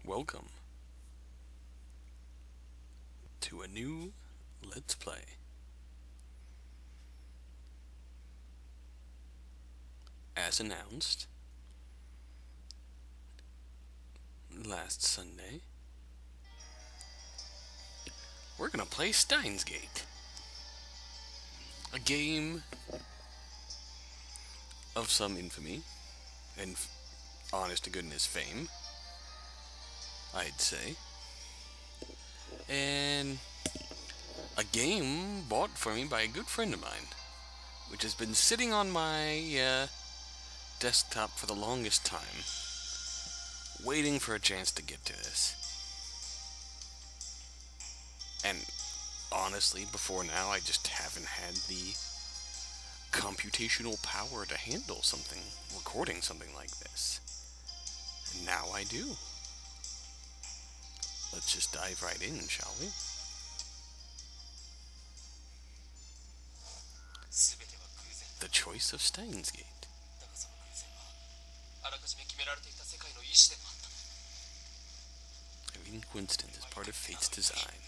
Welcome to a new Let's Play. As announced last Sunday, we're gonna play Steins Gate, a game of some infamy and honest to goodness fame, I'd say, and a game bought for me by a good friend of mine, which has been sitting on my desktop for the longest time, waiting for a chance to get to this. And honestly, before now, I just haven't had the computational power to handle recording something like this. And now I do. Let's just dive right in, shall we? The choice of Steins Gate. Every coincidence is part of fate's design.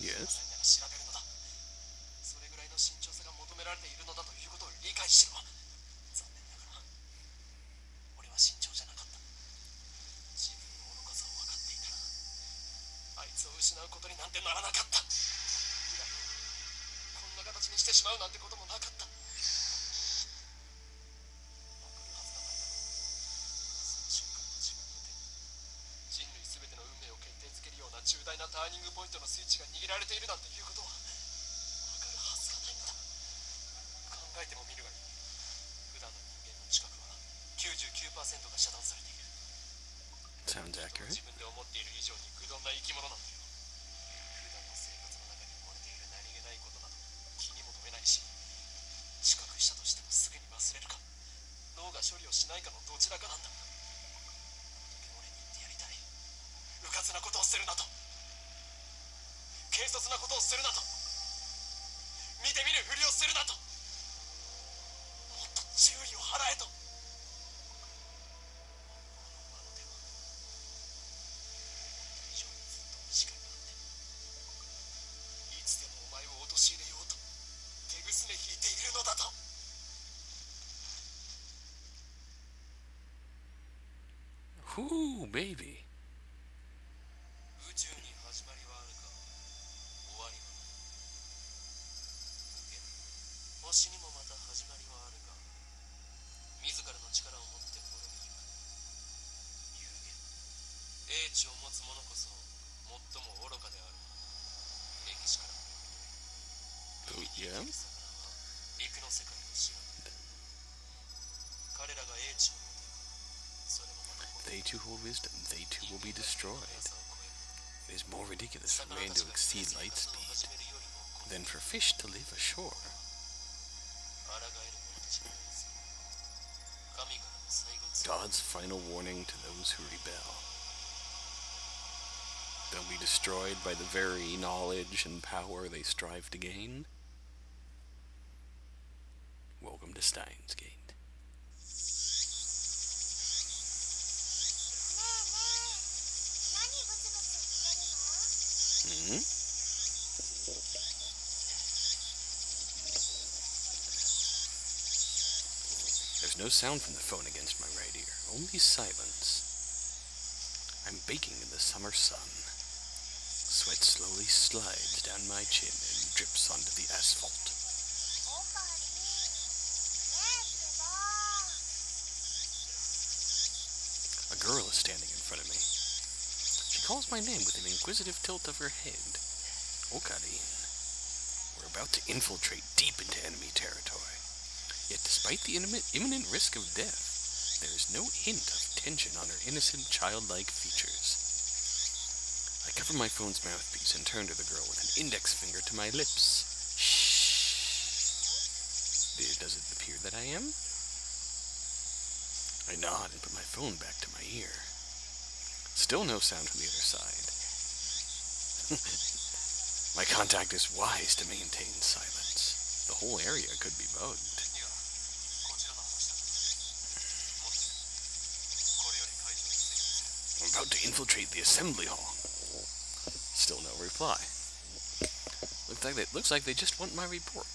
Yes. Sounds accurate. Ooh, baby. Oh, yeah? They too hold wisdom, they too will be destroyed. It is more ridiculous for man to exceed light speed than for fish to live ashore. God's final warning to those who rebel. They'll be destroyed by the very knowledge and power they strive to gain. Welcome to Steins Gate. There's no sound from the phone against my right ear, only silence. I'm baking in the summer sun. Sweat slowly slides down my chin and drips onto the asphalt. A girl is standing in front of me. She calls my name with an inquisitive tilt of her head. Okarin. We're about to infiltrate deep into enemy territory. Yet despite the imminent risk of death, there is no hint of tension on her innocent, childlike features. I cover my phone's mouthpiece and turn to the girl with an index finger to my lips. Shh. Does it appear that I am? I nod and put my phone back to my ear. Still no sound from the other side. My contact is wise to maintain silence. The whole area could be bugged. I'm about to infiltrate the assembly hall. Still no reply. Looks like they just want my report.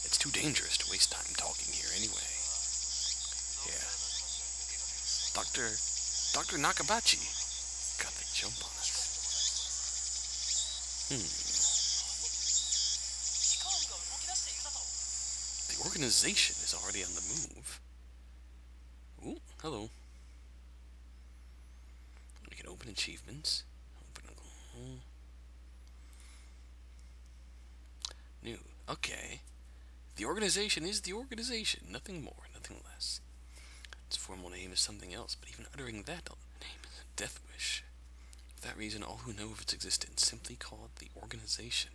It's too dangerous to waste time talking here anyway. Yeah. Dr. Nakabachi got the jump on us. The organization is already on the move. Ooh, hello. We can open achievements. New. Okay. The organization is the organization. Nothing more, nothing less. Its formal name is something else, but even uttering that name is a death wish. For that reason, all who know of its existence simply call it the organization.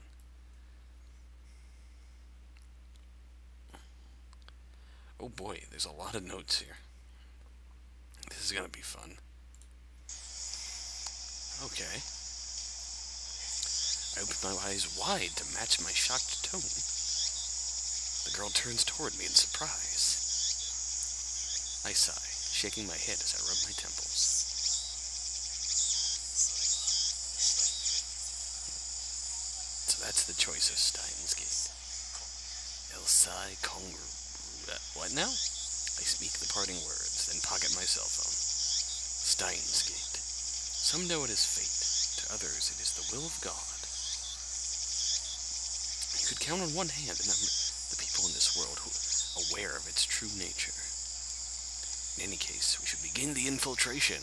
Oh boy, there's a lot of notes here. This is gonna be fun. Okay. I open my eyes wide to match my shocked tone. The girl turns toward me in surprise. I sigh, shaking my head as I rub my temples. So that's the choice of Steins Gate. Elsai Kongru. What now? I speak the parting words, then pocket my cell phone. Steins Gate. Some know it as fate. To others, it is the will of God. You could count on one hand the number of the people in this world who are aware of its true nature. In any case, we should begin the infiltration.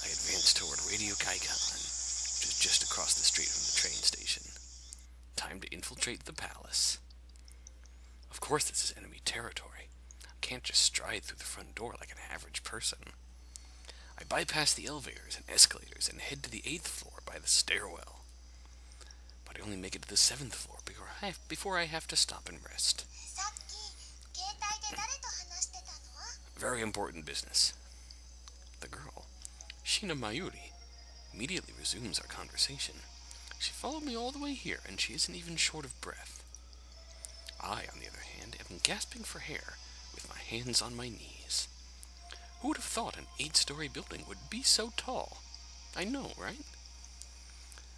I advance toward Radio Kaikan, which is just across the street from the train station. Time to infiltrate the palace. Of course this is enemy territory. I can't just stride through the front door like an average person. I bypass the elevators and escalators and head to the 8th floor by the stairwell. But I only make it to the 7th floor before I have to stop and rest. Very important business. The girl, Shina Mayuri, immediately resumes our conversation. She followed me all the way here, and she isn't even short of breath. I, on the other hand, am gasping for air, with my hands on my knees. Who would have thought an 8-story building would be so tall? I know, right?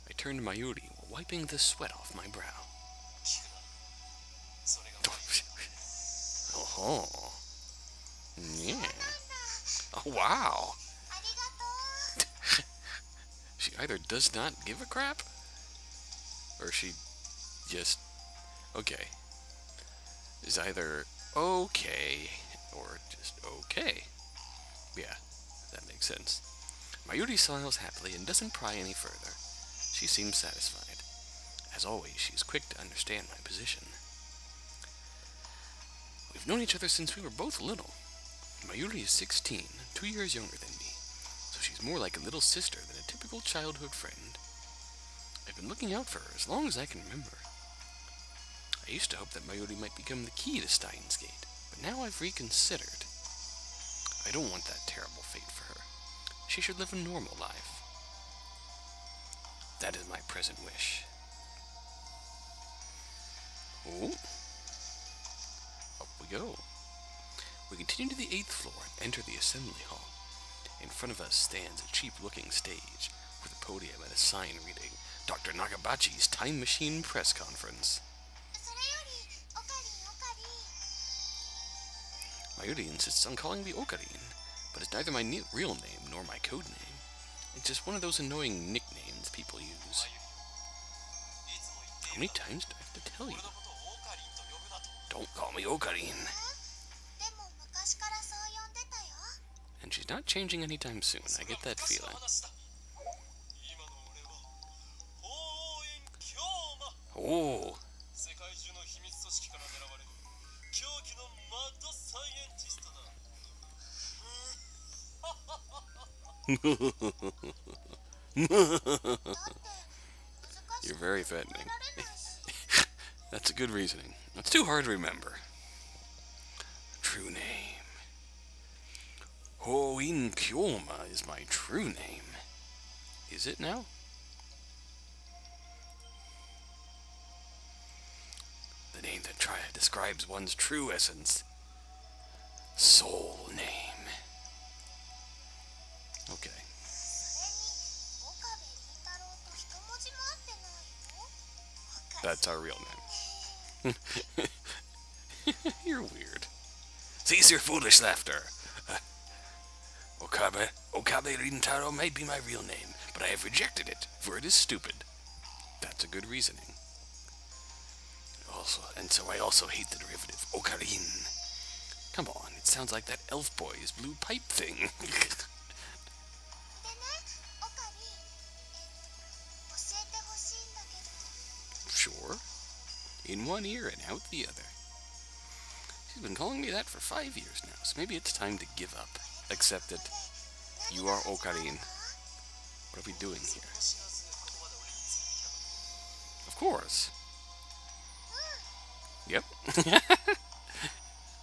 I turn to Mayuri while wiping the sweat off my brow. Oh, yeah. Oh, wow. She either does not give a crap, or she just, okay. Is either okay, or just okay. Yeah, that makes sense. Mayuri smiles happily and doesn't pry any further. She seems satisfied. As always, she's quick to understand my position. We've known each other since we were both little. Mayuri is 16, 2 years younger than me, so she's more like a little sister than a typical childhood friend. I've been looking out for her as long as I can remember. I used to hope that Mayuri might become the key to Steins Gate, but now I've reconsidered. I don't want that terrible fate for her. She should live a normal life. That is my present wish. Oh. Up we go. We continue to the 8th floor and enter the assembly hall. In front of us stands a cheap-looking stage with a podium and a sign reading Dr. Nakabachi's Time Machine Press Conference. Mayuri insists on calling me Ocarine, but it's neither my real name nor my code name. It's just one of those annoying nicknames people use. How many times do I have to tell you? Don't call me Ocarine. And she's not changing anytime soon, I get that feeling. Oh! You're very threatening. That's a good reasoning. It's too hard to remember. true name. Hoin Kyoma is my true name. Is it now? The name that describes one's true essence. Soul name. Okay. That's our real name. You're weird. Cease your foolish laughter. Okabe Rintaro may be my real name, but I have rejected it, for it is stupid. That's a good reasoning. And so I also hate the derivative, Okarin. Come on, it sounds like that elf boy's blue pipe thing. Sure. In one ear and out the other. She's been calling me that for 5 years now, so maybe it's time to give up. Accept it. You are Okarin. What are we doing here? Of course. Yep.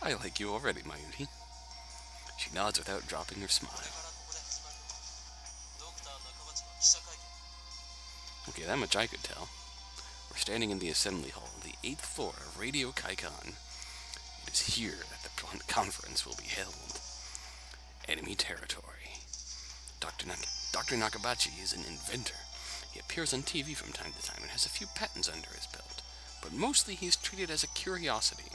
I like you already, Mayuri. She nods without dropping her smile. Okay, that much I could tell. We're standing in the assembly hall, the 8th floor of Radio Kaikan. It is here that the conference will be held. Enemy territory. Dr. Nakabachi is an inventor. He appears on TV from time to time and has a few patents under his belt, but mostly he's treated as a curiosity.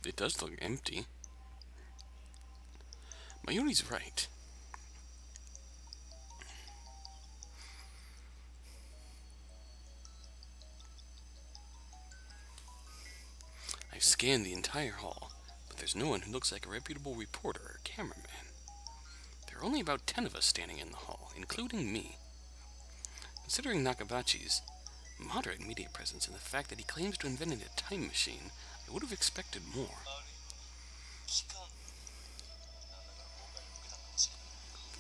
It does look empty. Mayuri's right. I've scanned the entire hall, but there's no one who looks like a reputable reporter or cameraman. There are only about 10 of us standing in the hall, including me. Considering Nakabachi's moderate media presence and the fact that he claims to have invented a time machine, I would have expected more.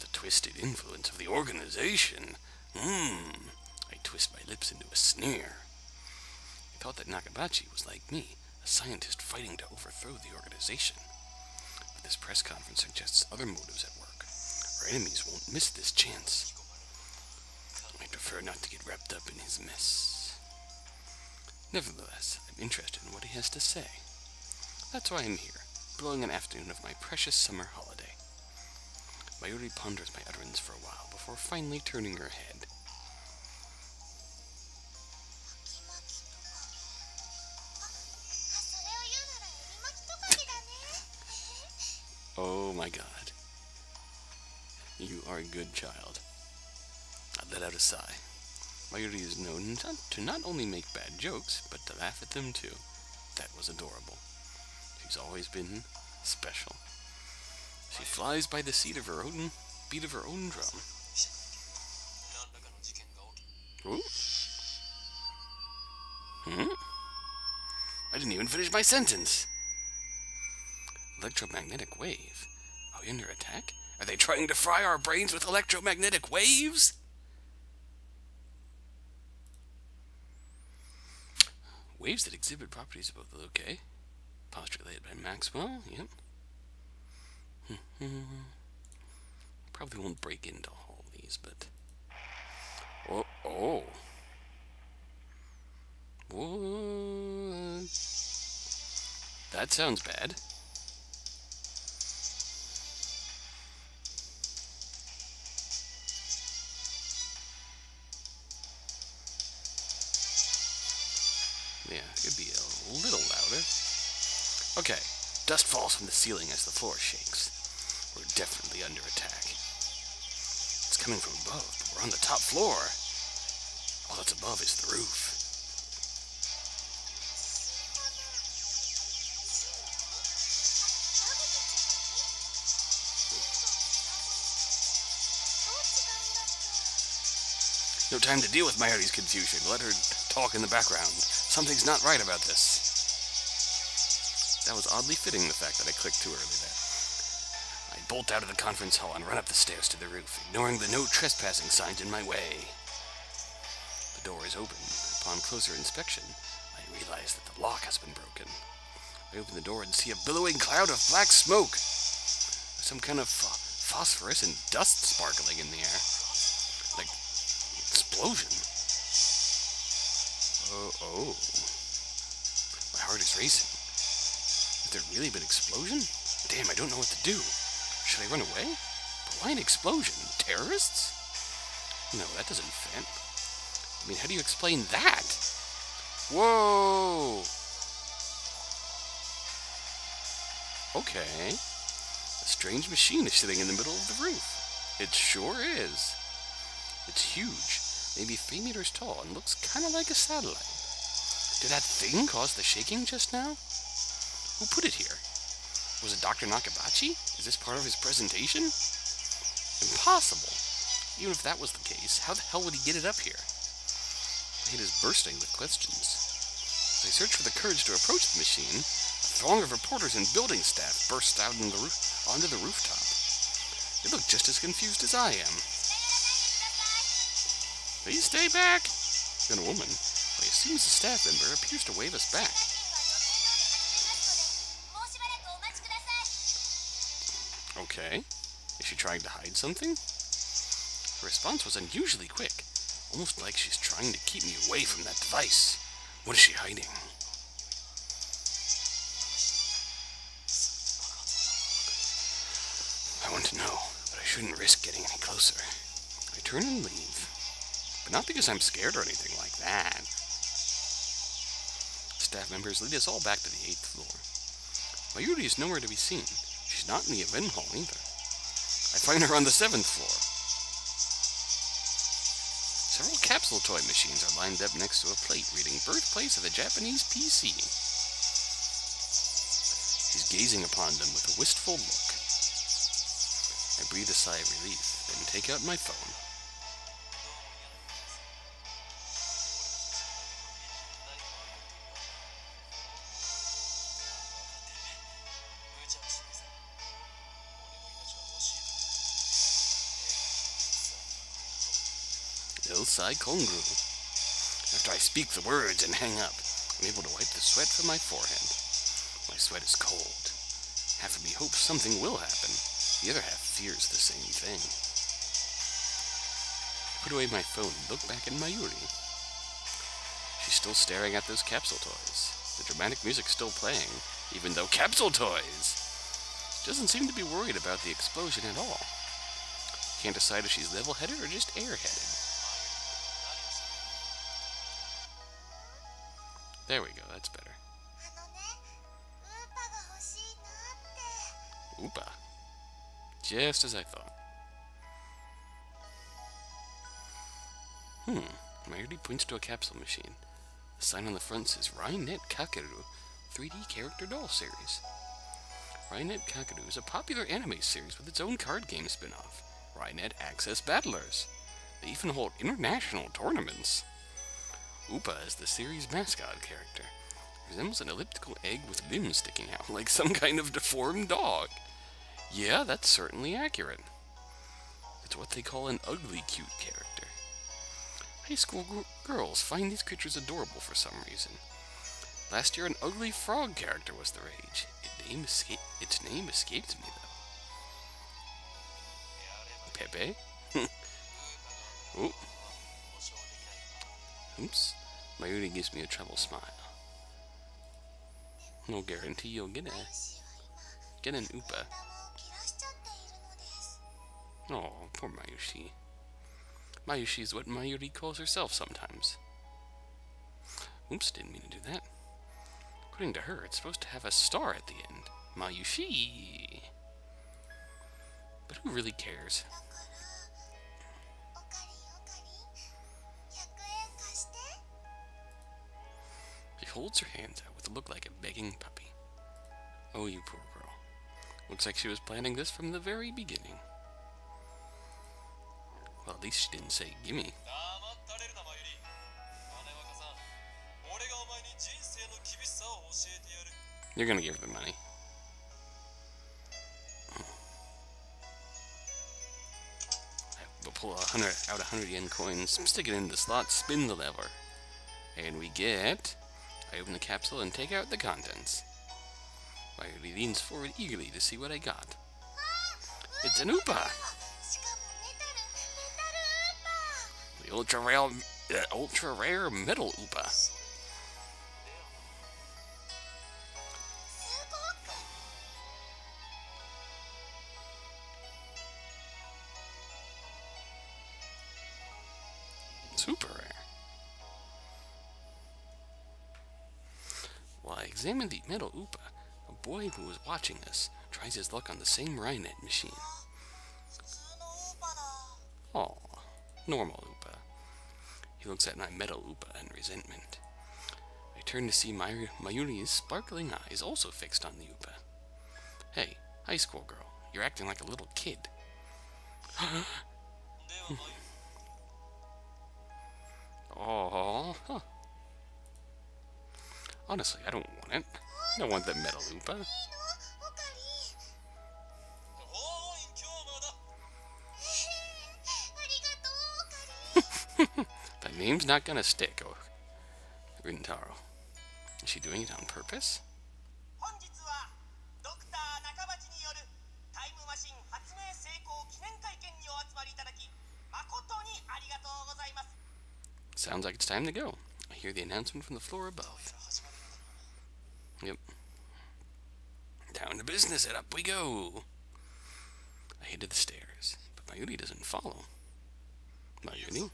The twisted influence of the organization. I twist my lips into a sneer. I thought that Nakabachi was like me, a scientist fighting to overthrow the organization. But this press conference suggests other motives at work. Our enemies won't miss this chance. I prefer not to get wrapped up in his mess. Nevertheless, I'm interested in what he has to say. That's why I'm here, blowing an afternoon of my precious summer holiday. Mayuri ponders my utterance for a while before finally turning her head. Oh my god. You are a good child. I let out a sigh. Mayuri is known to not only make bad jokes, but to laugh at them too. That was adorable. She's always been special. She flies by the beat of her own drum. Ooh. I didn't even finish my sentence. Electromagnetic wave. Are we under attack? Are they trying to fry our brains with electromagnetic waves? Waves that exhibit properties of both. Okay. Postulated by Maxwell. Yep. Probably won't break into all these, but... Oh. What? That sounds bad. Yeah, it could be a little louder. Okay, dust falls from the ceiling as the floor shakes. We're definitely under attack. It's coming from above, but we're on the top floor. All that's above is the roof. No time to deal with Mayuri's confusion. Let her talk in the background. Something's not right about this. That was oddly fitting, the fact that I clicked too early there. I bolt out of the conference hall and run up the stairs to the roof, ignoring the no trespassing signs in my way. door is open. Upon closer inspection, I realize that the lock has been broken. I open the door and see a billowing cloud of black smoke. Some kind of phosphorescent dust sparkling in the air. Like, explosion. Oh. My heart is racing. Has there really been an explosion? Damn, I don't know what to do. Should I run away? But why an explosion? Terrorists? No, that doesn't fit. I mean, how do you explain that? Whoa! Okay. A strange machine is sitting in the middle of the roof. It sure is. It's huge, maybe 3 meters tall, and looks kind of like a satellite. Did that thing cause the shaking just now? Who put it here? Was it Dr. Nakabachi? Is this part of his presentation? Impossible. Even if that was the case, how the hell would he get it up here? My head is bursting with questions. As I search for the courage to approach the machine, a throng of reporters and building staff burst out onto the rooftop. They look just as confused as I am. Please stay back! Then a woman, I assume it's a staff member, appears to wave us back. Okay. Is she trying to hide something? Her response was unusually quick, almost like she's trying to keep me away from that device. What is she hiding? I want to know, but I shouldn't risk getting any closer. I turn and leave. But not because I'm scared or anything like that. Staff members lead us all back to the 8th floor. Mayuri is nowhere to be seen. She's not in the event hall either. I find her on the 7th floor. Several capsule toy machines are lined up next to a plate reading Birthplace of the Japanese PC. She's gazing upon them with a wistful look. I breathe a sigh of relief, then take out my phone. Sai Kongru. After I speak the words and hang up, I'm able to wipe the sweat from my forehead. My sweat is cold. Half of me hopes something will happen. The other half fears the same thing. I put away my phone and look back at Mayuri. She's still staring at those capsule toys. The dramatic music's still playing, even though capsule toys! She doesn't seem to be worried about the explosion at all. Can't decide if she's level-headed or just air-headed. There we go, that's better. Oopa. Just as I thought. Mayuri points to a capsule machine. The sign on the front says Rainet Kakeru 3D Character Doll Series. Rainet Kakeru is a popular anime series with its own card game spin-off, Rainet Access Battlers. They even hold international tournaments. Oopa is the series' mascot character. It resembles an elliptical egg with limbs sticking out, like some kind of deformed dog. Yeah, that's certainly accurate. It's what they call an ugly cute character. High school girls find these creatures adorable for some reason. Last year, an ugly frog character was the rage. Its name escaped me, though. Pepe? Ooh. Oops. Mayuri gives me a troubled smile. No guarantee you'll get an Oopa. Oh, poor Mayushi. Mayushi is what Mayuri calls herself sometimes. Oops, didn't mean to do that. According to her, it's supposed to have a star at the end. Mayushi. But who really cares? She holds her hands out with a look like a begging puppy. Oh, you poor girl. Looks like she was planning this from the very beginning. Well, at least she didn't say, gimme. You're gonna give her the money. pull out 100 yen coins, stick it in the slot, spin the lever. And we get... I open the capsule and take out the contents. Mayuri leans forward eagerly to see what I got. It's an Upa! The ultra rare metal Upa. Super rare. While I examine the metal Upa, a boy who was watching us tries his luck on the same Rynet machine. Aw, normal Upa. He looks at my metal Upa in resentment. I turn to see Mayuri's sparkling eyes also fixed on the Upa. Hey, high school girl, you're acting like a little kid. Oh, huh. Honestly, I don't want it. I don't want that metal Upa. That name's not gonna stick, oh, Rintaro. Is she doing it on purpose? Sounds like it's time to go. I hear the announcement from the floor above. Yep. Down to business and up we go. I head to the stairs, but Mayuri doesn't follow. Mayuri?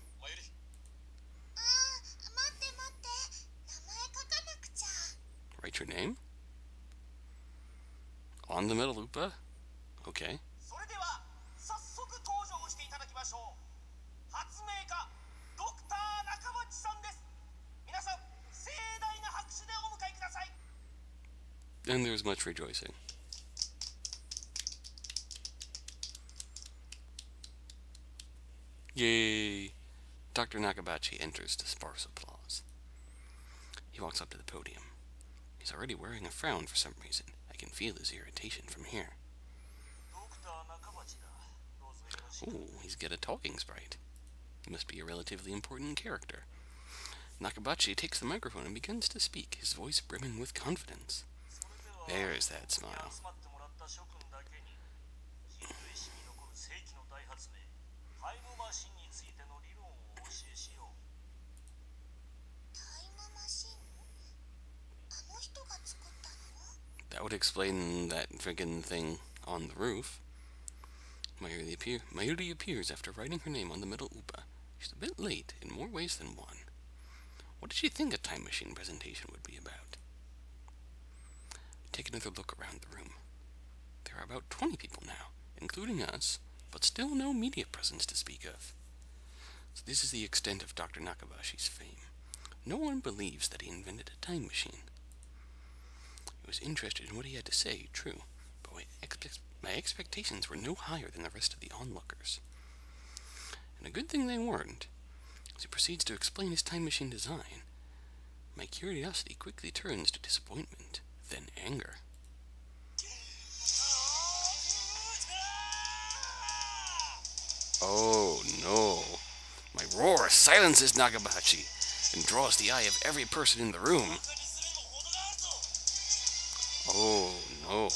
Write your name? On the metal Upa? Okay. And there's much rejoicing. Yay! Dr. Nakabachi enters to sparse applause. He walks up to the podium. He's already wearing a frown for some reason. I can feel his irritation from here. Ooh, he's got a talking sprite. He must be a relatively important character. Nakabachi takes the microphone and begins to speak, his voice brimming with confidence. There's that smile. That would explain that friggin' thing on the roof. Mayuri appears after writing her name on the middle Upa. She's a bit late in more ways than one. What did she think a time machine presentation would be about? Take another look around the room. There are about 20 people now, including us, but still no media presence to speak of. So this is the extent of Dr. Nakabashi's fame. No one believes that he invented a time machine. I was interested in what he had to say, true, but my expectations were no higher than the rest of the onlookers. And a good thing they weren't. As he proceeds to explain his time machine design, my curiosity quickly turns to disappointment, then anger. Oh no! My roar silences Nakabachi and draws the eye of every person in the room. Oh no.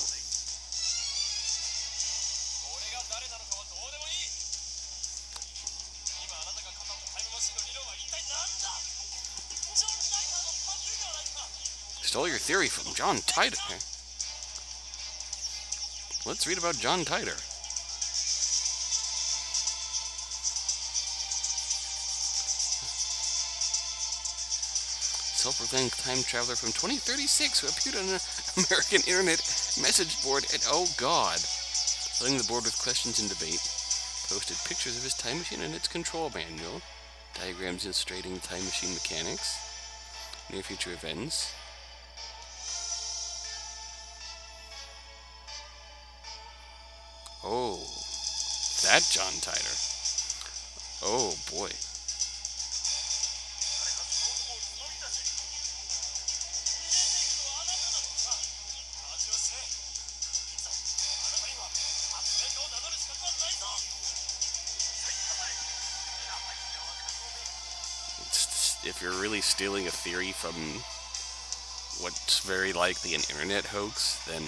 Stole your theory from John Titor. Let's read about John Titor. Self-proclaimed time traveler from 2036 who appeared on an American internet message board and, oh god, filling the board with questions and debate, posted pictures of his time machine and its control manual, diagrams illustrating time machine mechanics, near future events. Oh, that John Titor. Oh boy. if you're really stealing a theory from what's very likely an internet hoax, then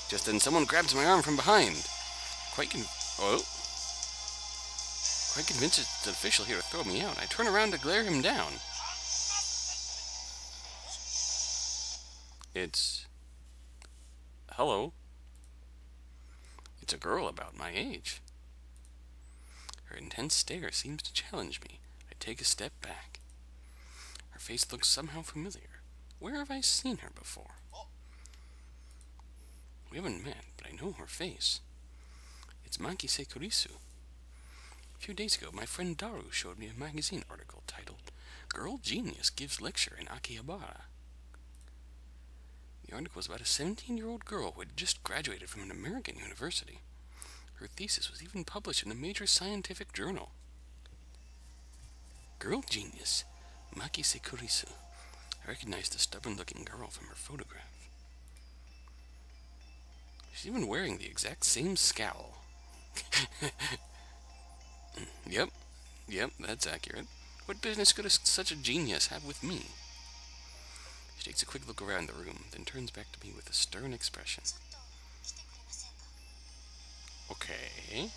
just then someone grabs my arm from behind. Quite convinced it's an official here to throw me out. I turn around to glare him down. It's... Hello. It's a girl about my age. Her intense stare seems to challenge me. I take a step back. Her face looks somehow familiar. Where have I seen her before? We haven't met, but I know her face. It's Makise Kurisu. A few days ago, my friend Daru showed me a magazine article titled, "Girl Genius Gives Lecture in Akihabara." The article was about a 17-year-old girl who had just graduated from an American university. Her thesis was even published in a major scientific journal. Girl Genius, Makise Kurisu. I recognized the stubborn-looking girl from her photograph. She's even wearing the exact same scowl. Yep, that's accurate. What business could such a genius have with me? She takes a quick look around the room, then turns back to me with a stern expression. Okay.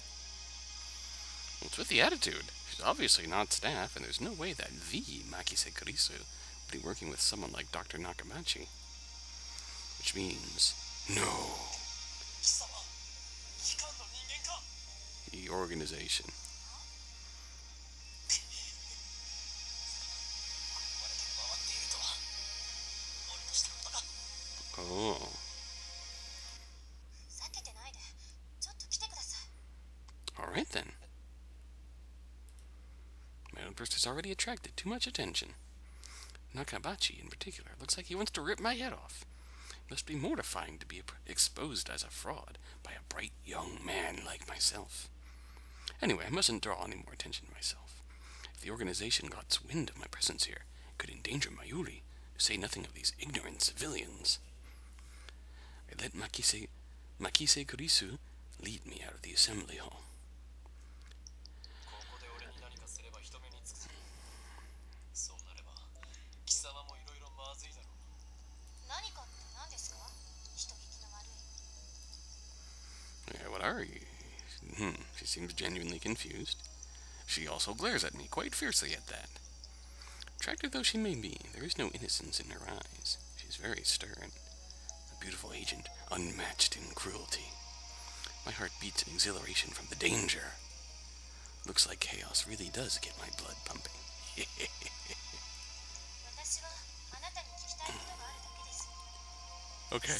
What's with the attitude? She's obviously not staff, and there's no way that the Makise Kurisu would be working with someone like Dr. Nakamachi. Which means, no. The organization. Oh. Alright then. My outburst has already attracted too much attention. Nakamachi, in particular, looks like he wants to rip my head off. It must be mortifying to be exposed as a fraud by a bright young man like myself. Anyway, I mustn't draw any more attention to myself. If the organization got wind of my presence here, it could endanger Mayuri, to say nothing of these ignorant civilians. I let Makise Kurisu lead me out of the assembly hall. Yeah, what are you? She seems genuinely confused. She also glares at me quite fiercely at that. Attractive though she may be, there is no innocence in her eyes. She's very stern. A beautiful agent, unmatched in cruelty. My heart beats in exhilaration from the danger. Looks like chaos really does get my blood pumping. Okay.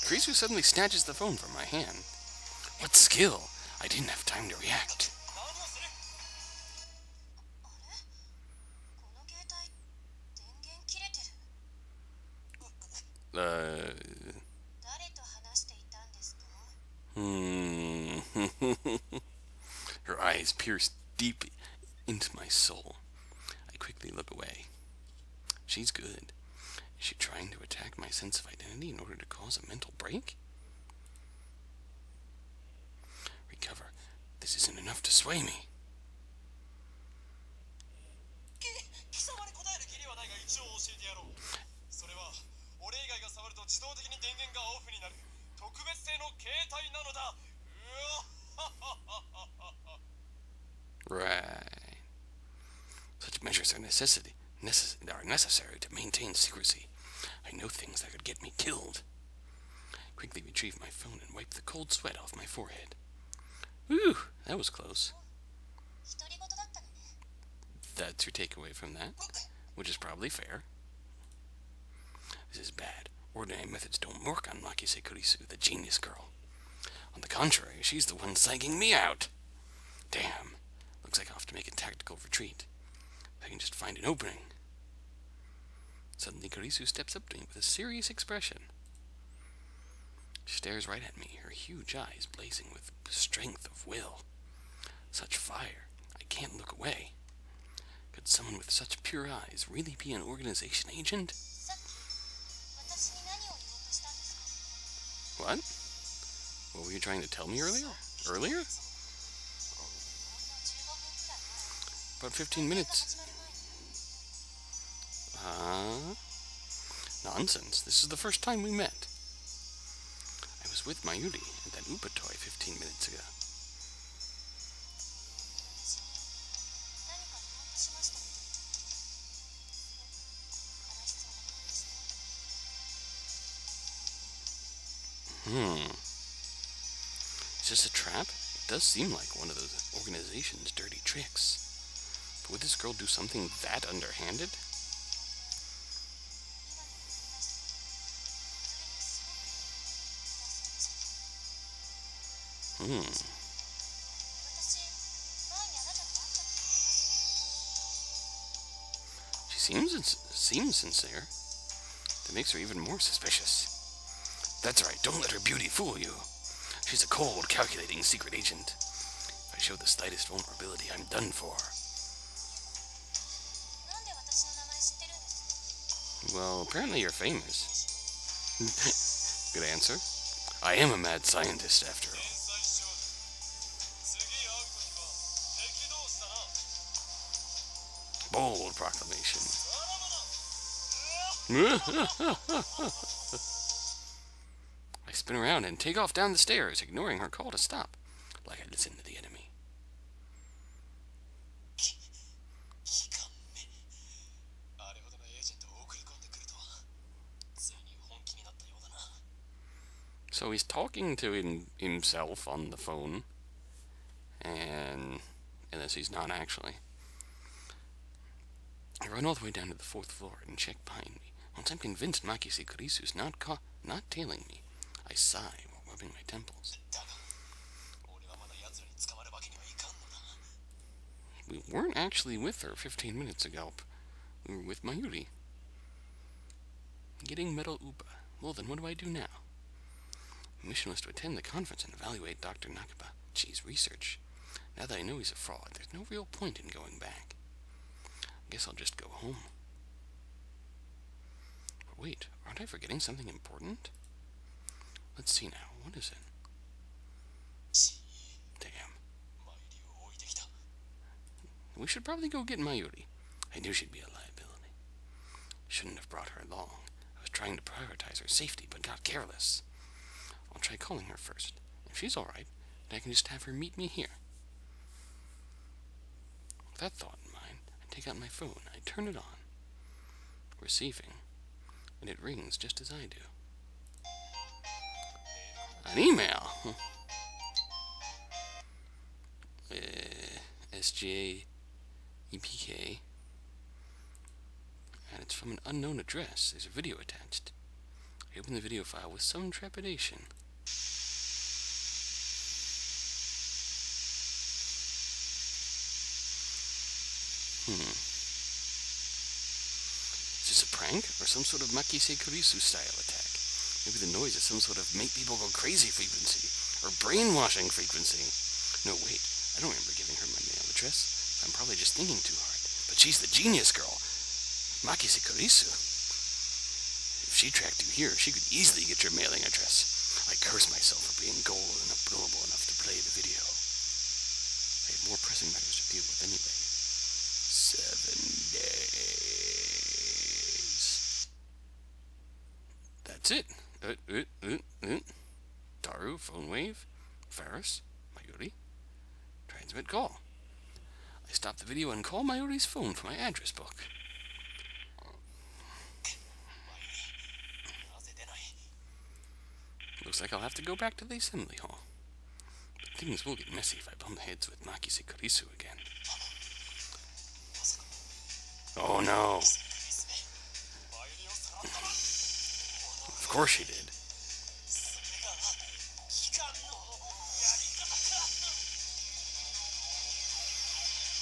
Kurisu suddenly snatches the phone from my hand. What skill! I didn't have time to react. Her eyes pierce deep into my soul. I quickly look away. She's good. Is she trying to attack my sense of identity in order to cause a mental break? Recover. This isn't enough to sway me. Right. Such measures are necessary to maintain secrecy. I know things that could get me killed. Quickly retrieve my phone and wipe the cold sweat off my forehead. Whew, that was close. That's your takeaway from that, which is probably fair. This is bad. Ordinary methods don't work on Makise Kurisu, the genius girl. On the contrary, she's the one psyching me out. Damn. Looks like I'll have to make a tactical retreat. If I can just find an opening. Suddenly, Kurisu steps up to me with a serious expression. She stares right at me, her huge eyes blazing with strength of will. Such fire, I can't look away. Could someone with such pure eyes really be an organization agent? What? What were you trying to tell me earlier? Earlier? About 15 minutes. Nonsense. This is the first time we met. I was with Mayuri and that Upa toy 15 minutes ago. Is this a trap? It does seem like one of those organization's dirty tricks. But would this girl do something that underhanded? She seems sincere. That makes her even more suspicious. That's right, don't let her beauty fool you. She's a cold, calculating secret agent. If I show the slightest vulnerability, I'm done for. Well, apparently you're famous. Good answer. I am a mad scientist, after all. Bold proclamation. I spin around and take off down the stairs, ignoring her call to stop, like I listen to the enemy. So he's talking to himself on the phone, and unless he's not actually. I run all the way down to the 4th floor and check behind me. Once I'm convinced Makise Kurisu's not tailing me, I sigh while rubbing my temples. We weren't actually with her 15 minutes ago. We were with Mayuri. Getting metal Upa. Well, then what do I do now? My mission was to attend the conference and evaluate Dr. Nakabachi's research. Now that I know he's a fraud, there's no real point in going back. I guess I'll just go home. But wait, aren't I forgetting something important? Let's see now. What is it? Damn. We should probably go get Mayuri. I knew she'd be a liability. Shouldn't have brought her along. I was trying to prioritize her safety, but got careless. I'll try calling her first. If she's alright, then I can just have her meet me here. With that thought in mind, I take out my phone, I turn it on. Receiving. And it rings just as I do. An email! SGA EPK. And it's from an unknown address. There's a video attached. I open the video file with some trepidation. Is this a prank or some sort of Makise Kurisu style attack? Maybe the noise is some sort of make people go crazy frequency or brainwashing frequency. No, wait, I don't remember giving her my mail address. I'm probably just thinking too hard. But she's the genius girl, Makise Kurisu. If she tracked you here, she could easily get your mailing address. I curse myself for being gullible and gullible enough to play the video. I have more pressing matters to deal with anyway. 7 days. That's it. Taru, phone wave. Ferris, Mayuri. Transmit call. I stop the video and call Mayuri's phone from my address book. Looks like I'll have to go back to the assembly hall. But things will get messy if I bump heads with Makise Kurisu again. Oh no! Of course she did.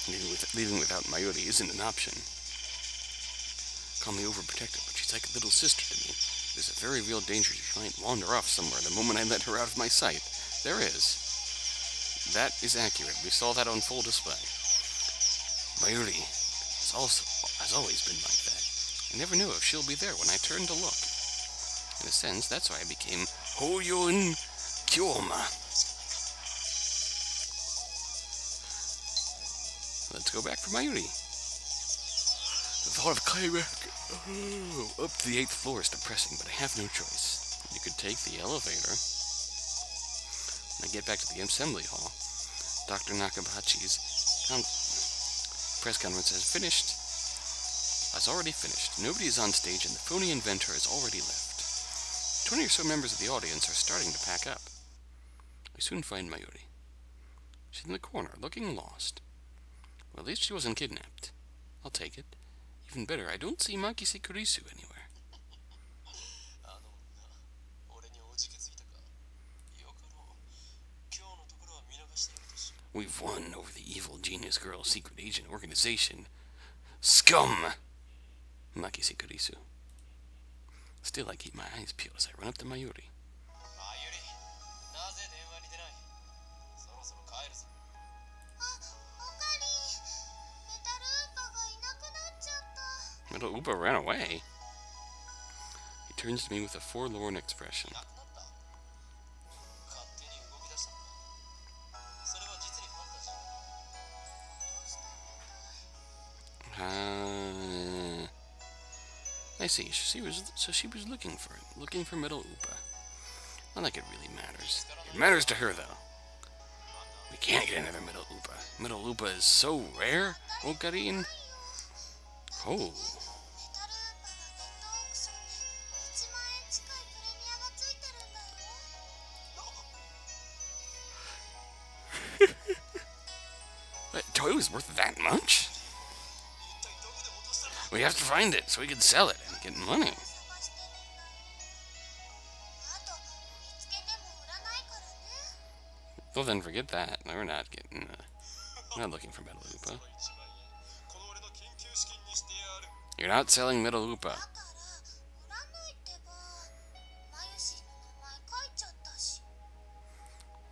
Leaving without Mayuri isn't an option. Call me overprotective, but she's like a little sister to me. There's a very real danger she might wander off somewhere the moment I let her out of my sight. There is. That is accurate. We saw that on full display. Mayuri has always been like that. I never knew if she'll be there when I turned to look. In a sense, that's why I became Hoyun Kyoma. Let's go back for Mayuri. The thought of climbing up to the 8th floor is depressing, but I have no choice. You could take the elevator. When I get back to the assembly hall, Dr. Nakabachi's press conference has already finished. Nobody is on stage and the phony inventor has already left. 20 or so members of the audience are starting to pack up. I soon find Mayuri. She's in the corner, looking lost. Well, at least she wasn't kidnapped. I'll take it. Even better, I don't see Makise Kurisu anywhere. We've won over the evil genius girl secret agent organization. Scum! Makise Kurisu. Still, I keep my eyes peeled as I run up to Mayuri. Metal Upa ran away. He turns to me with a forlorn expression. I see. She was looking for Metal Upa. Not like it really matters. It matters to her, though. We can't get another Metal Upa. Metal Upa is so rare, Okarin. Oh. That toy was worth that much? We have to find it so we can sell it and get money. Well then, forget that. We're not looking for Metal Upa. You're not selling Metal Upa.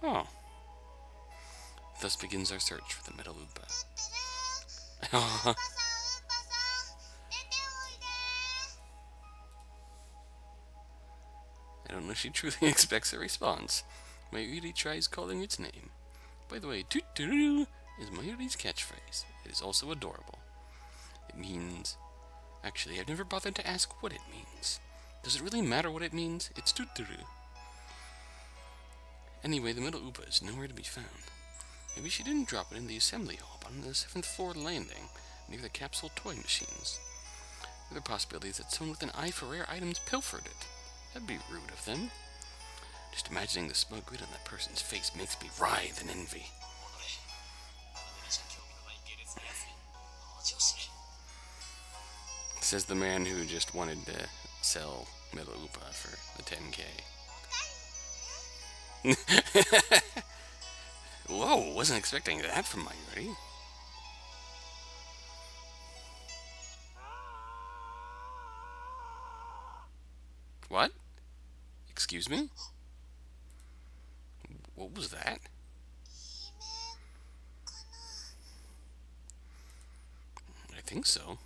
Oh. Thus begins our search for the Metal Upa. I don't know if she truly expects a response. Mayuri tries calling its name. By the way, toot-toot is Mayuri's catchphrase. It is also adorable. It means... Actually, I've never bothered to ask what it means. Does it really matter what it means? It's toot-toot. Anyway, the Metal Upa is nowhere to be found. Maybe she didn't drop it in the assembly hall, but on the 7th floor landing, near the capsule toy machines. The other possibility is that someone with an eye for rare items pilfered it. That'd be rude of them. Just imagining the smug grin on that person's face makes me writhe in envy. Says the man who just wanted to sell Metal Upa for the 10K. Whoa, wasn't expecting that from Mayuri. What? Excuse me? What was that? I think so.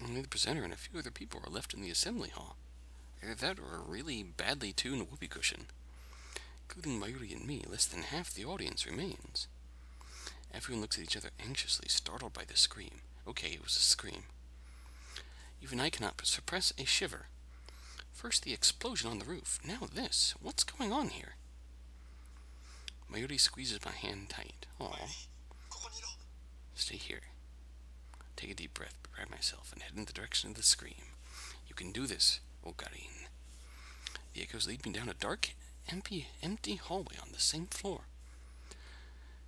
Only the presenter and a few other people are left in the assembly hall. Either that or a really badly tuned whoopee cushion. Including Mayuri and me, less than half the audience remains. Everyone looks at each other anxiously, startled by the scream. Okay, it was a scream. Even I cannot suppress a shiver. First the explosion on the roof, now this. What's going on here? Mayuri squeezes my hand tight. Aw. Stay here. Take a deep breath, prepare myself, and head in the direction of the scream. You can do this, Okarin. The echoes lead me down a dark, empty hallway on the same floor.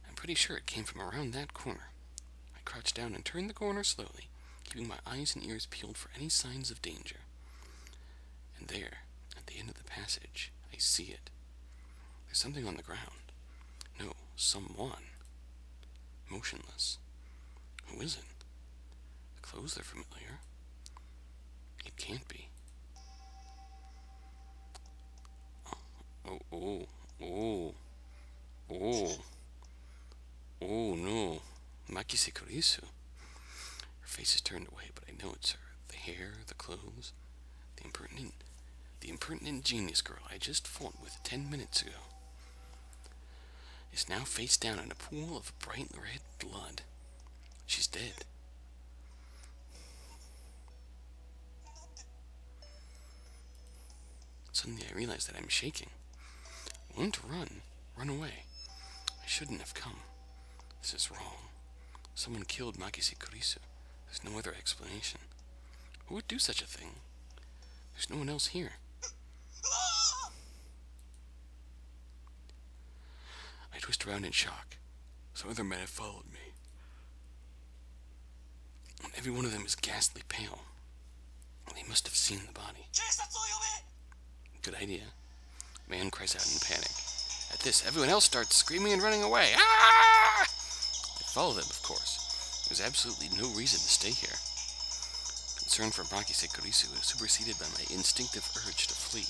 I'm pretty sure it came from around that corner. I crouch down and turn the corner slowly, keeping my eyes and ears peeled for any signs of danger. And there, at the end of the passage, I see it. There's something on the ground. No, someone. motionless. Who is it? The clothes are familiar. It can't be. Oh, oh, oh, oh, oh no. Makise Kurisu. Her face is turned away, but I know it's her. The hair, the clothes, the impertinent genius girl I just fought with 10 minutes ago is now face down in a pool of bright red blood. She's dead. Suddenly I realize that I'm shaking. I want to run away. I shouldn't have come. This is wrong. Someone killed Makise Kurisu. There's no other explanation. Who would do such a thing? There's no one else here. I twist around in shock. Some other men have followed me. And every one of them is ghastly pale. They must have seen the body. Good idea. Man cries out in panic. At this, everyone else starts screaming and running away. Ah! I follow them, of course. There's absolutely no reason to stay here. Concern for Makise Kurisu is superseded by my instinctive urge to flee.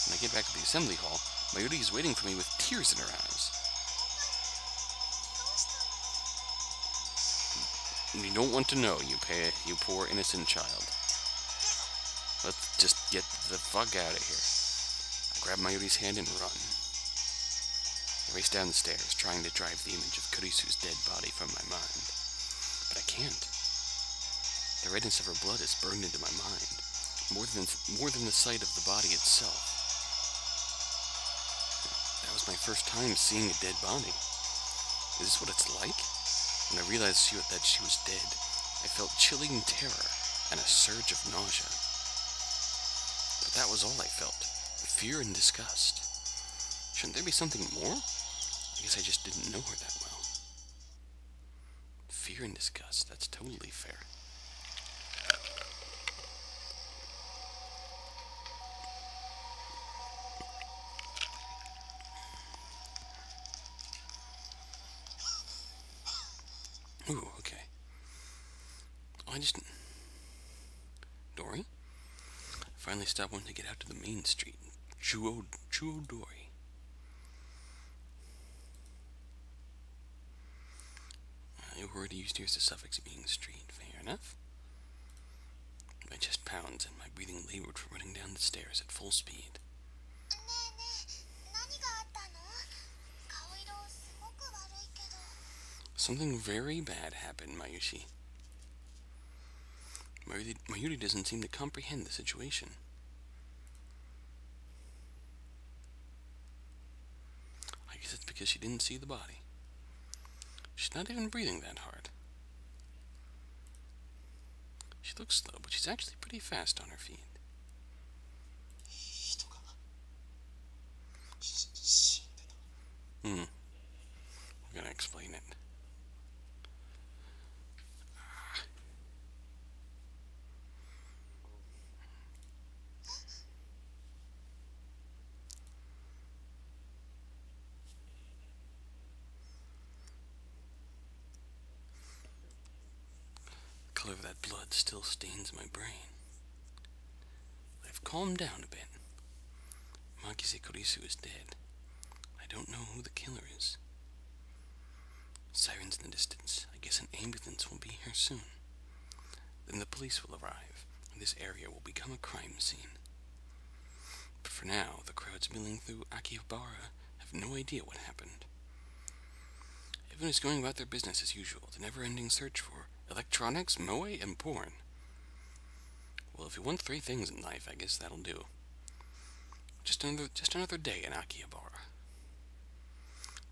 When I get back to the assembly hall, Mayuri is waiting for me with tears in her eyes. You don't want to know, you poor innocent child. Let's just get the fuck out of here. I grab Mayuri's hand and run. I race down the stairs, trying to drive the image of Kurisu's dead body from my mind. But I can't. The redness of her blood is burned into my mind, more than the sight of the body itself. That was my first time seeing a dead body. Is this what it's like? When I realized that she was dead, I felt chilling terror and a surge of nausea. But that was all I felt. Fear and disgust. Shouldn't there be something more? I guess I just didn't know her that well. Fear and disgust, that's totally fair. Ooh, okay. Oh, Dory? I finally stopped wanting to get out to the main street. Chuo-Dori. Your word used here is the suffix being street. Fair enough. My chest pounds and my breathing labored from running down the stairs at full speed. Something very bad happened, Mayushi. Mayuri doesn't seem to comprehend the situation. I guess it's because she didn't see the body. She's not even breathing that hard. She looks slow, but she's actually pretty fast on her feet. We're gonna explain it. The color of that blood still stains my brain. But I've calmed down a bit. Makise Kurisu is dead. I don't know who the killer is. Sirens in the distance. I guess an ambulance will be here soon. Then the police will arrive, and this area will become a crime scene. But for now, the crowds milling through Akihabara have no idea what happened. Everyone is going about their business as usual, the never-ending search for electronics, moe, and porn. Well, if you want 3 things in life, I guess that'll do. Just another day in Akihabara.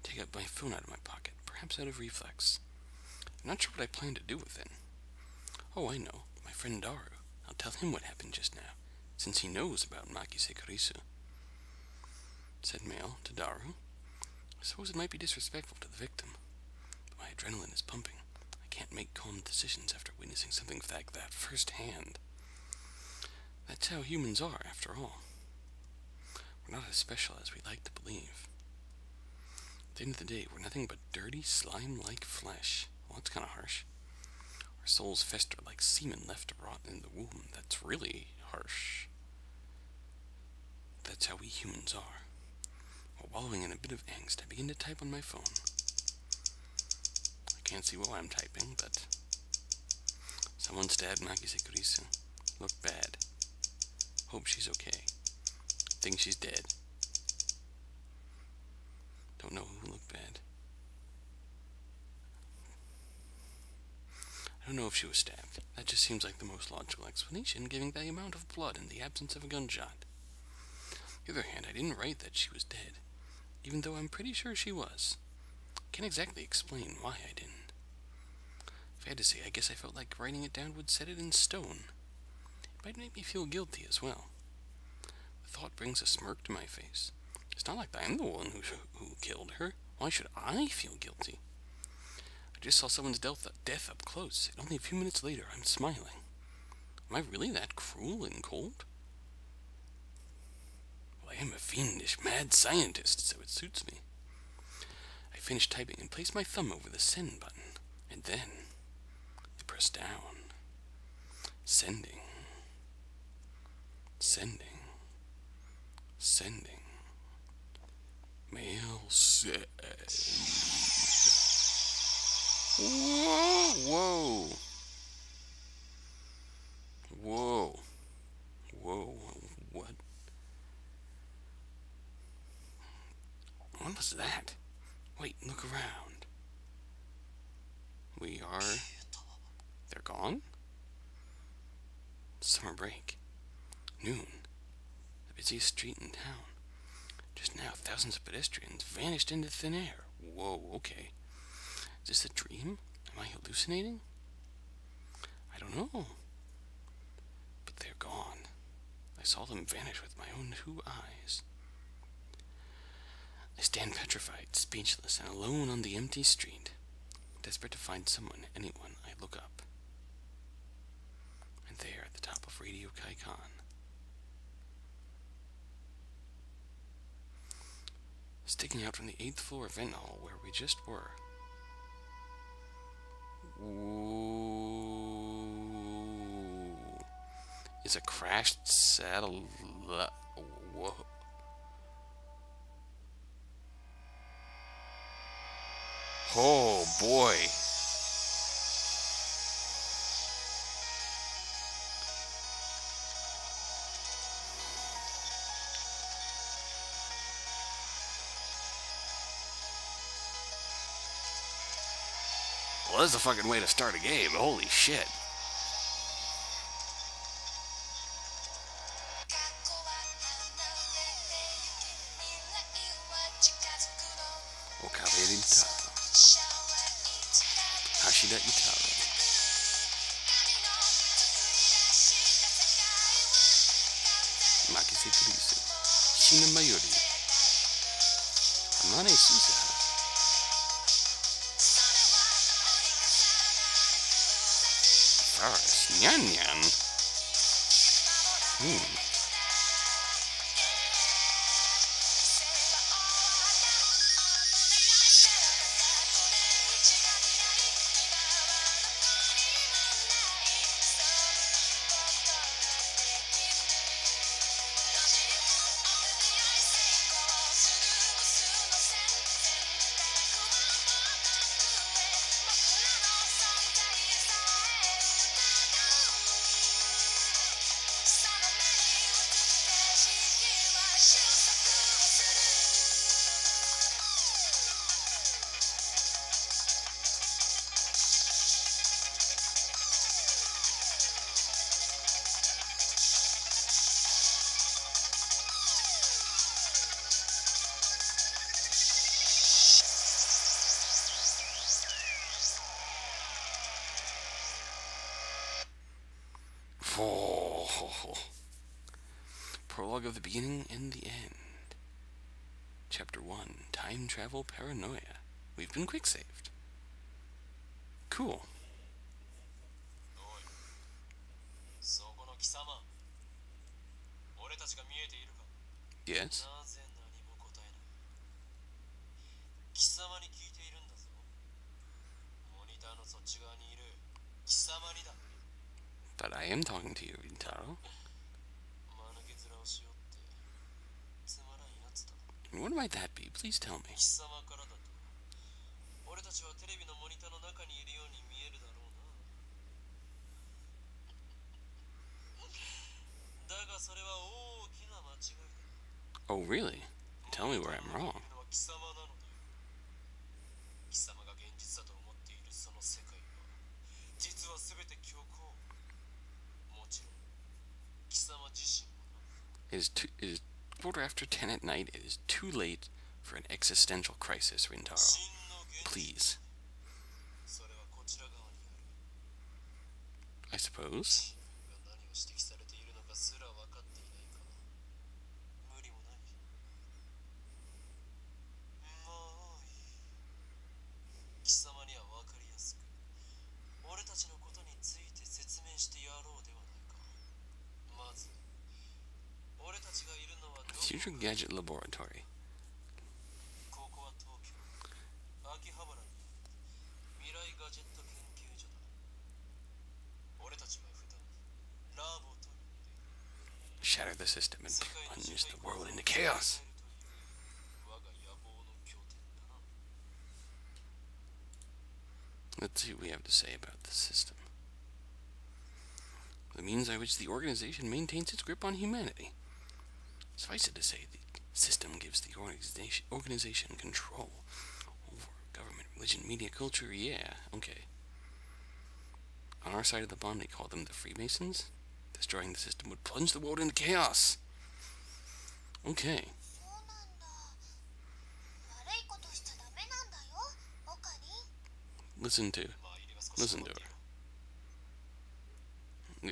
Take out my phone out of my pocket, perhaps out of reflex. I'm not sure what I plan to do with it. Oh, I know. My friend Daru. I'll tell him what happened just now, since he knows about Makise Kurisu. Said Mail to Daru. I suppose it might be disrespectful to the victim, but my adrenaline is pumping. I can't make calm decisions after witnessing something like that firsthand. That's how humans are, after all. We're not as special as we like to believe. At the end of the day, we're nothing but dirty, slime-like flesh. Well, that's kind of harsh. Our souls fester like semen left to rot in the womb. That's really harsh. That's how we humans are. While wallowing in a bit of angst, I begin to type on my phone. I can't see what I'm typing, but... Someone stabbed Makise Kurisu. Looked bad. Hope she's okay. Think she's dead. Don't know who looked bad. I don't know if she was stabbed. That just seems like the most logical explanation, given the amount of blood in the absence of a gunshot. On the other hand, I didn't write that she was dead, even though I'm pretty sure she was. Can't exactly explain why I didn't. If I had to say, I guess I felt like writing it down would set it in stone. It might make me feel guilty as well. The thought brings a smirk to my face. It's not like I'm the one who killed her. Why should I feel guilty? I just saw someone's death up close, and only a few minutes later I'm smiling. Am I really that cruel and cold? Well, I am a fiendish, mad scientist, so it suits me. I finished typing and placed my thumb over the send button, and then I pressed down. Sending. Sending. Sending. Mail send. Whoa! Whoa! Whoa! Whoa! What? What was that? Wait, look around. They're gone? Summer break. Noon. The busiest street in town. Just now, thousands of pedestrians vanished into thin air. Whoa, okay. Is this a dream? Am I hallucinating? I don't know. But they're gone. I saw them vanish with my own 2 eyes. I stand petrified, speechless, and alone on the empty street. Desperate to find someone, anyone, I look up. And there, at the top of Radio Kaikan, sticking out from the 8th floor event hall where we just were, is a crashed satellite. Whoa. Oh boy. Well, that's a fucking way to start a game. Holy shit. Okabe Rintaro. Hashida Itaro. Makise Kurisu. Shina Mayuri. Amane Susa. Forest Nyan Nyan. Prologue of the beginning and the end. Chapter 1, Time Travel Paranoia. We've been quick-saved. Cool. Yes? But I am talking to you, Rintaro. And what might that be? Please tell me. Oh, really? Tell me where I'm wrong. It is quarter after 10 at night. It is too late for an existential crisis, Rintaro. Please. I suppose. Future Gadget Laboratory. Shatter the system and plunge the world into chaos. Let's see what we have to say about the system. The means by which the organization maintains its grip on humanity. Suffice it to say, the system gives the organization control over government, religion, media, culture. Yeah, okay. On our side of the bond, they call them the Freemasons. Destroying the system would plunge the world into chaos. Okay. Listen to her. Yeah.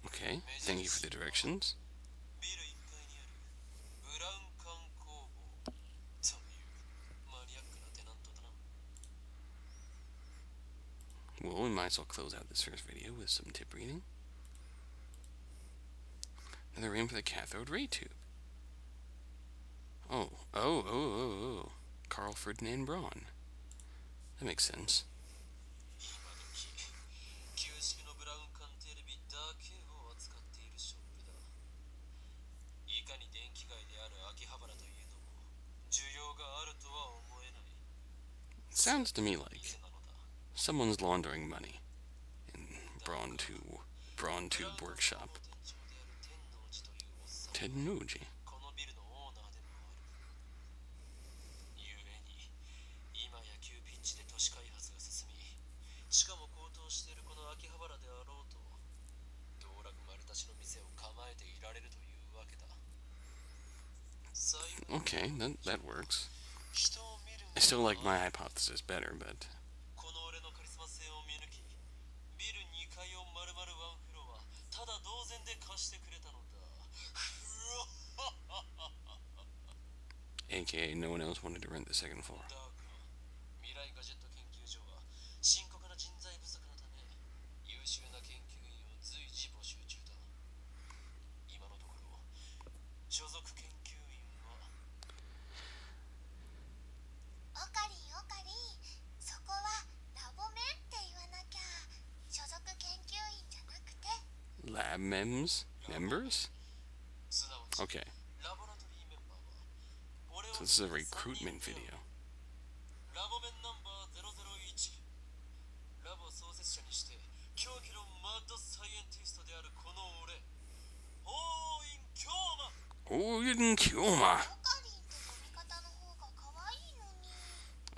Okay, thank you for the directions. Well, we might as well close out this first video with some tip reading. Another aim for the cathode ray tube. Oh. Carl Ferdinand Braun. That makes sense. Sounds to me like someone's laundering money in Braun Tube Workshop. Tennoji. Okay, that works. I still like my hypothesis better, but... AKA, no one else wanted to rent the second floor. Lab members? Okay. So this is a recruitment video. Oin Kyoma.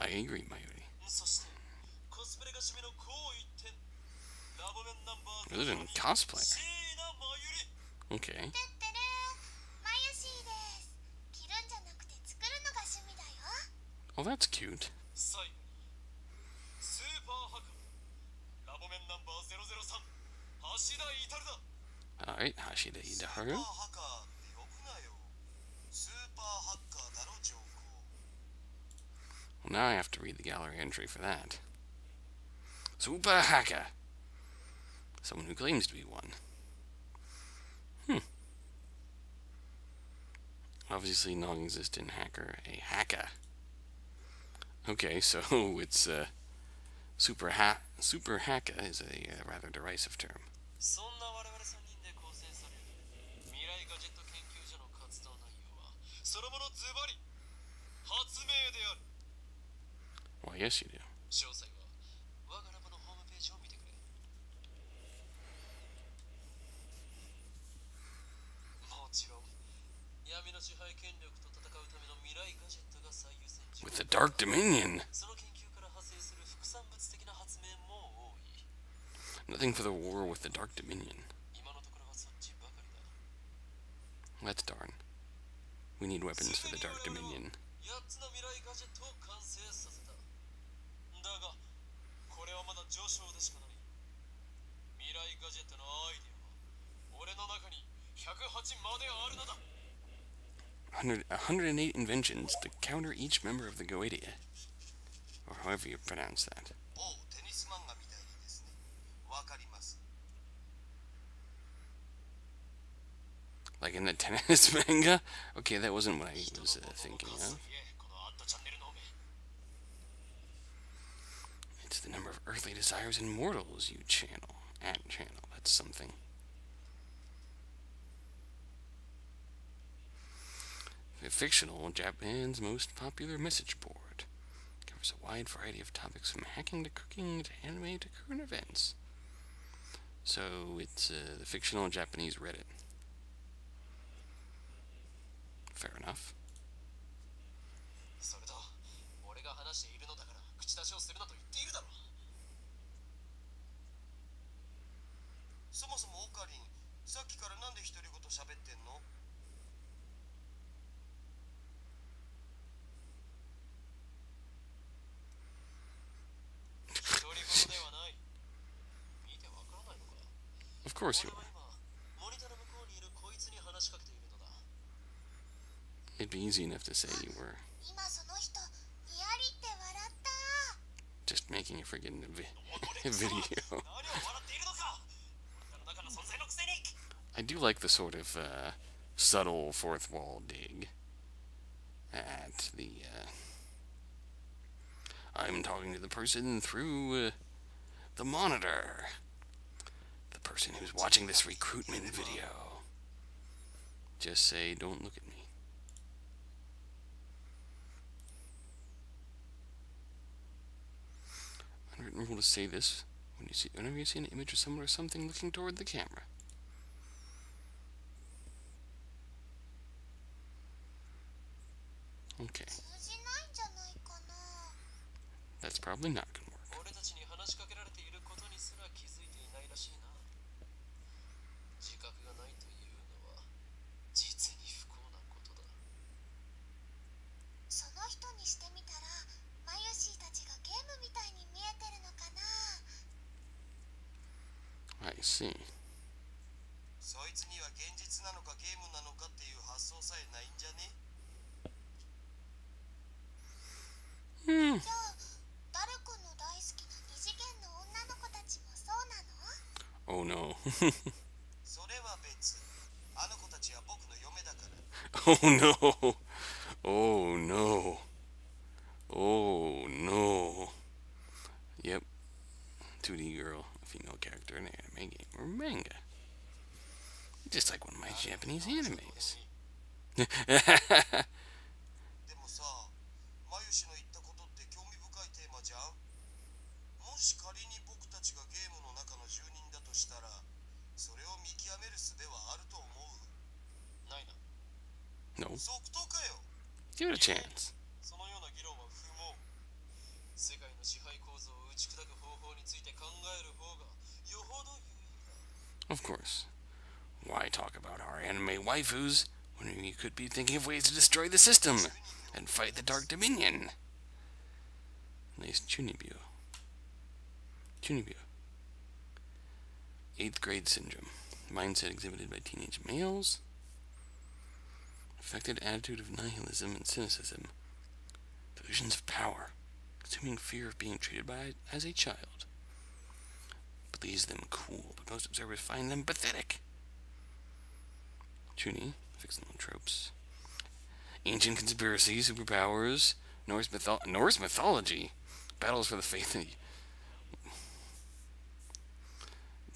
I agree, Mayuri. Other than cosplayer. Okay. Oh, that's cute. Alright, Hashida Idaharu. Well, now I have to read the gallery entry for that. Super hacker. Someone who claims to be one. Obviously non-existent hacker. A hacker. Okay, so it's super hacker is a rather derisive term. Why, yes, you do. With the Dark Dominion. Nothing for the war with the Dark Dominion. That's darn. We need weapons for the Dark Dominion. A 108 inventions to counter each member of the Goetia. Or however you pronounce that. Like in the tennis manga? Okay, that wasn't what I was thinking of. It's the number of earthly desires and mortals you channel. That's something. The fictional Japan's most popular message board. Covers a wide variety of topics from hacking to cooking to anime to current events. So it's the fictional Japanese Reddit. Fair enough. Of course you are. It'd be easy enough to say you were just making a friggin' video. I do like the sort of subtle fourth wall dig at the I'm talking to the person through the monitor. The person who's watching this recruitment video. Just say, don't look at me. 100 rule to say this whenever you see an image of someone or something looking toward the camera. Okay. That's probably not going to work. I see. Oh no. Oh no. Oh no. Oh no. Yep. 2D girl, a female character in an anime game or manga. Just like one of my Japanese animes. No. Give it a chance. Of course. Why talk about our anime waifus when you could be thinking of ways to destroy the system and fight the Dark Dominion? Nice Chunibyo. 8th grade syndrome. Mindset exhibited by teenage males. affected attitude of nihilism and cynicism, delusions of power, consuming fear of being treated as a child, believes them cool, but most observers find them pathetic. Chuny, fictional tropes, ancient conspiracy, superpowers, Norse mythology, battles for the faith, and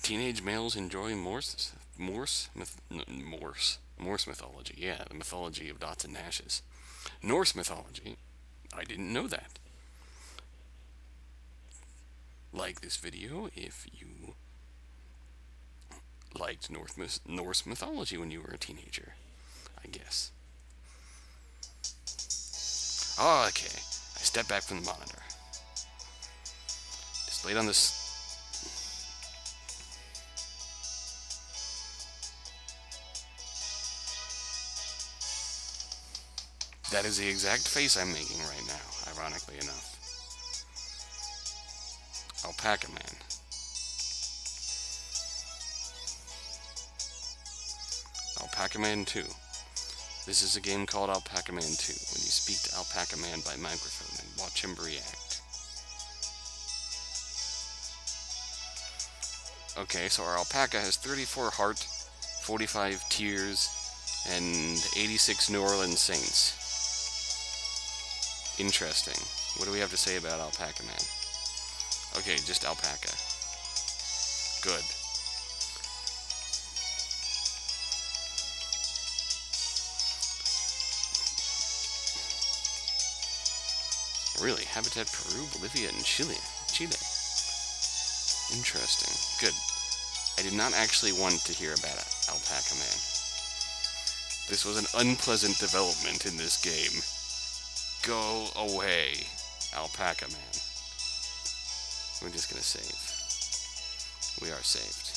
teenage males enjoy Morse mythology. Yeah, the mythology of dots and dashes. Norse mythology. I didn't know that. Like this video if you liked Norse mythology when you were a teenager, I guess. Oh, okay. I step back from the monitor. Displayed on this. That is the exact face I'm making right now, ironically enough. Alpaca Man. Alpaca Man 2. This is a game called Alpaca Man 2, when you speak to Alpaca Man by microphone and watch him react. Okay, so our alpaca has 34 heart, 45 tears, and 86 New Orleans Saints. Interesting. What do we have to say about Alpaca Man? Okay, just alpaca. Good. Really? Habitat Peru, Bolivia, and Chile. Interesting. Good. I did not actually want to hear about Alpaca Man. This was an unpleasant development in this game. Go away, Alpaca Man. We're just gonna save. We are saved.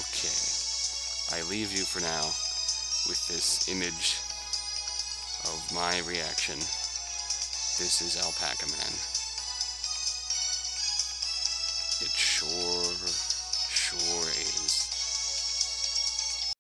Okay. I leave you for now with this image of my reaction. This is Alpaca Man. It sure